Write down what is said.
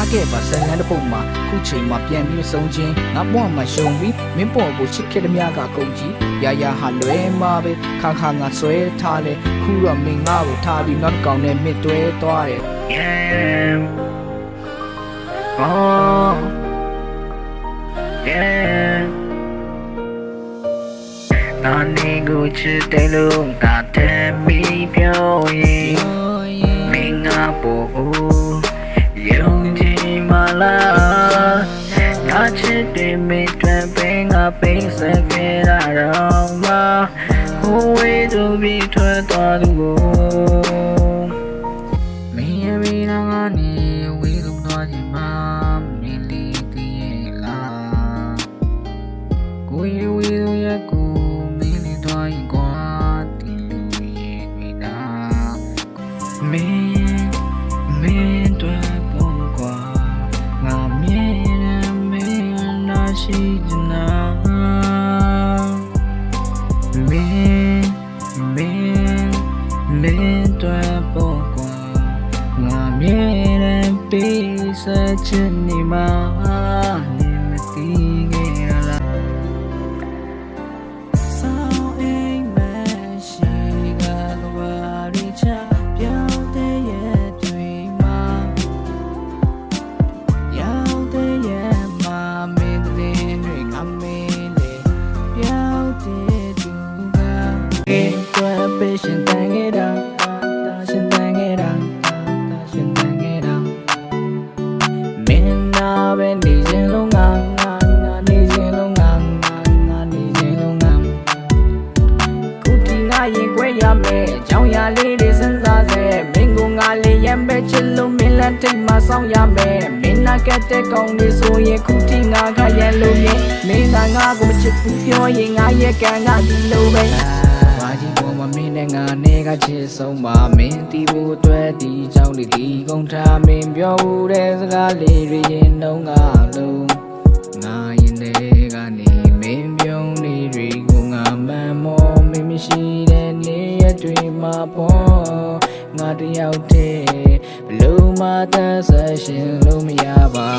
ထားခဲ့ပါဆန်လန်းတဲ့ပုံမှာခုချိန်မှာပြန်ပြီးဆုံးချင်းငါဘွားမှာရှုံပြီးမင်းပေါ်ကိုချစ်ခဲ့တဲ့မြကကုန်ကြီးရာရာဟာလွဲမှာပဲခါခါငါဆွဲထားတယ်ခုတော့မင်းငါ့ကိုထားပြီးနောက်တစ်ကောင်နဲ့မစ်တွဲသွားတယ် Oh yeah နာနေကိုချစ်တယ်လို့ငါတမ်းပြီးပြောရင်မင်းငါပေါ်ယုံကြည်မလားငါချစ်တယ်မင်းတွေ့ပေးငါပေးစခဲ့တာတော့မဟိုဝေးသူပြီးထွက်သွားသူကိုမင်းရဲ့ပြီးတော့ငါနေဝေးသူသွားချင်မှာမင်းလေးတည်ရဲ့လားကိုရဲ့ဝေးသူရဲ့ကိုမင်းလေးသွားရင်ကွာဒီလူရဲ့တွေ့တာမင်းတွေ့ဖို့ကွာငါမြင်တယ်မင်းနာရှိချင်တာမင်းတွေ့ဖို့ကွာငါမြင်တယ်ပေးစချင်နေမှာနေမသိခဲ့ရလားရှင်တန်ခဲ့တာရှင်တန်ခဲ့တာရှင်တန်ခဲ့တာမင်းနာပဲနေခြင်းလုံးငါနေခြင်းလုံးငါနေခြင်းလုံးငါခုဒီငါရင်ခွဲရမယ်အကြောင်းအရာလေးတွေစဉ်းစားစေမင်းကငါလေးရံပဲချစ်လို့မင်းလက်ထိတ်မှစောင့်ရမယ်မင်းနာကတဲ့ကောင်းလေးဆိုရင်ခုဒီငါခရန်လို့မြင်မင်းကငါကိုမချစ်ဘူးပြောရင်ငါရဲ့ကံကဒီလိုပဲဘာကြီးပေါ်မှာမင်းနဲ့ငါနဲ့ကချစ်ဆုံးပါမင်းတီးဖို့အတွက်ဒီကြောင့်လေးဒီကုန်ထားမင်းပြောဦးတဲ့စကားလေးတွေရင်နှုံးကလုံးငါရင်တဲ့ကနေမင်းပြုံးလေးတွေကိုငါမှန်မောမင်းမရှိတဲ့နေရတွေမှာပေါ်ငါတယောက်တည်းဘလို့မှသက်ဆက်ရှင်လို့မရပါ